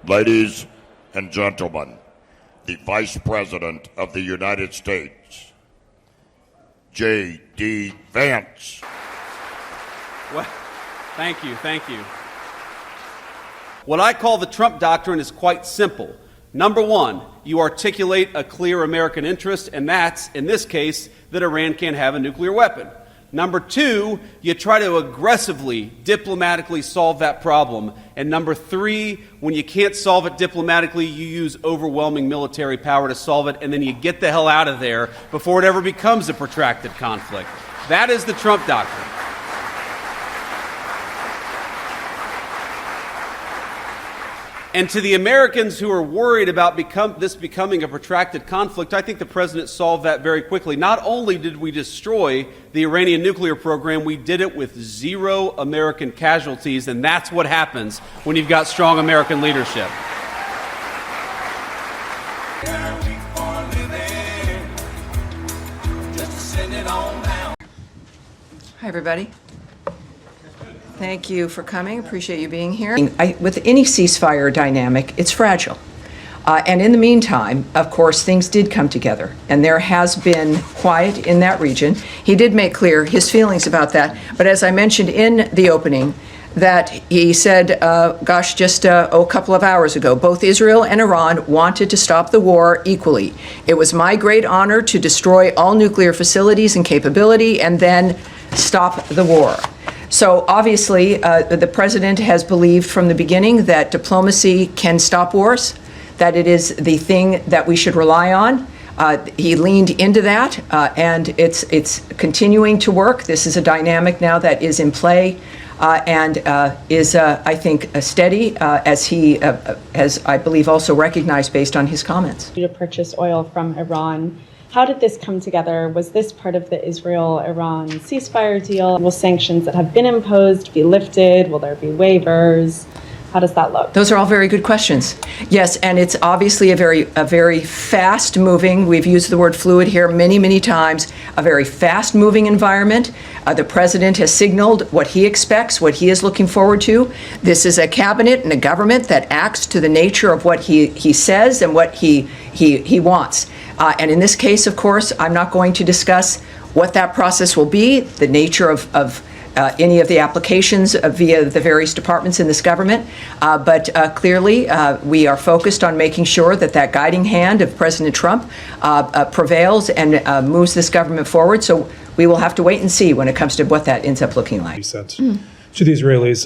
Ladies and gentlemen, the Vice President of the United States, J.D. Vance. Well, thank you. What I call the Trump doctrine is quite simple. Number one, you articulate a clear American interest, and that's, in this case, that Iran can't have a nuclear weapon. Number two, you try to aggressively, diplomatically solve that problem. And number three, when you can't solve it diplomatically, you use overwhelming military power to solve it, and then you get the hell out of there before it ever becomes a protracted conflict. That is the Trump doctrine. And to the Americans who are worried about this becoming a protracted conflict, I think the president solved that very quickly. Not only did we destroy the Iranian nuclear program, we did it with 0 American casualties, and that's what happens when you've got strong American leadership. Hi, everybody. Thank you for coming. Appreciate you being here. With any ceasefire dynamic, it's fragile. And in the meantime, of course, things did come together, and there has been quiet in that region. He did make clear his feelings about that. But as I mentioned in the opening, that he said, just a couple of hours ago, both Israel and Iran wanted to stop the war equally. It was my great honor to destroy all nuclear facilities and capability and then stop the war. So obviously, the president has believed from the beginning that diplomacy can stop wars, that it is the thing that we should rely on. He leaned into that, and it's continuing to work. This is a dynamic now that is in play and is, I think, steady, as he has, I believe, also recognized based on his comments. To purchase oil from Iran. How did this come together? Was this part of the Israel-Iran ceasefire deal? Will sanctions that have been imposed be lifted? Will there be waivers? How does that look? Those are all very good questions. Yes, and it's obviously a very fast-moving, we've used the word fluid here many times, a very fast-moving environment. The president has signaled what he expects, what he is looking forward to. This is a cabinet and a government that acts to the nature of what he says and what he wants. And in this case, of course, I'm not going to discuss what that process will be, the nature of any of the applications via the various departments in this government. But clearly, we are focused on making sure that guiding hand of President Trump prevails and moves this government forward. So we will have to wait and see when it comes to what that ends up looking like. He said to the Israelis.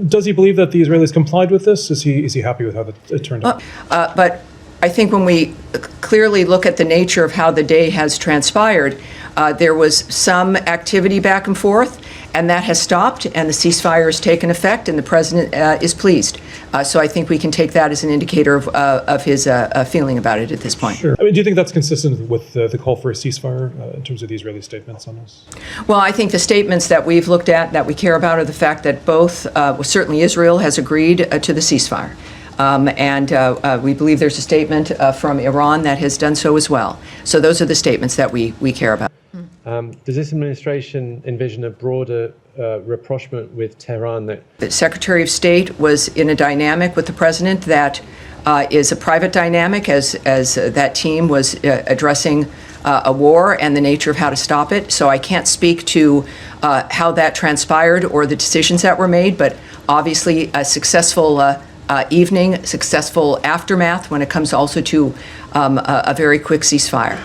Does he believe that the Israelis complied with this? Is he happy with how it turned out? But I think when we clearly look at the nature of how the day has transpired, there was some activity back and forth, and that has stopped, and the ceasefire has taken effect, and the president is pleased. So I think we can take that as an indicator of his feeling about it at this point. Sure. I mean, do you think that's consistent with the call for a ceasefire in terms of the Israeli statements on this? Well, I think the statements that we've looked at, that we care about, are the fact that both, certainly Israel has agreed to the ceasefire. And we believe there's a statement from Iran that has done so as well. So those are the statements that we care about. Does this administration envision a broader rapprochement with Tehran? The Secretary of State was in a dynamic with the president that is a private dynamic as that team was addressing a war and the nature of how to stop it. So I can't speak to how that transpired or the decisions that were made, but obviously a successful evening, successful aftermath when it comes also to a very quick ceasefire.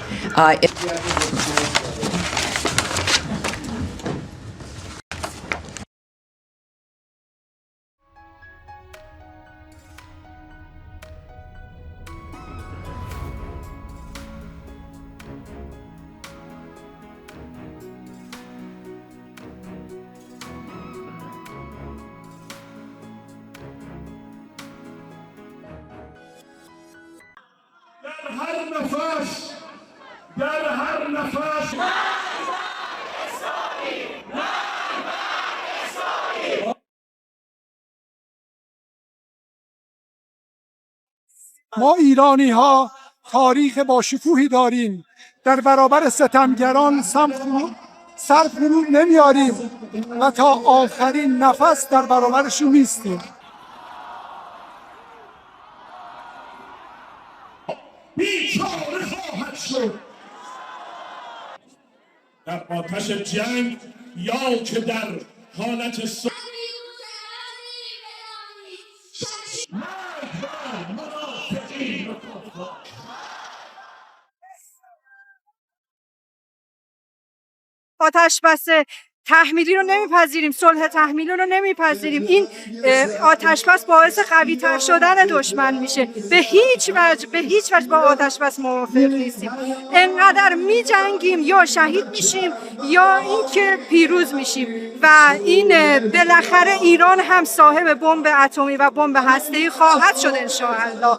ما ایرانی ها تاریخ با شکوهی داریم. در برابر ستمگران سر فرود نمیاریم و تا آخرین نفس در برابرشون میستیم. شد در آتش جنگ یا که در حالت آتش بس تحمیلی رو نمیپذیریم، صلح تحمیلی رو نمیپذیریم. این آتش بس باعث قوی تر شدن دشمن میشه. به هیچ وجه با آتش بس موافق نیستیم. انقدر میجنگیم یا شهید میشیم یا اینکه پیروز میشیم و این بالاخره ایران هم صاحب بمب اتمی و بمب هسته‌ای خواهد شد ان شاء الله.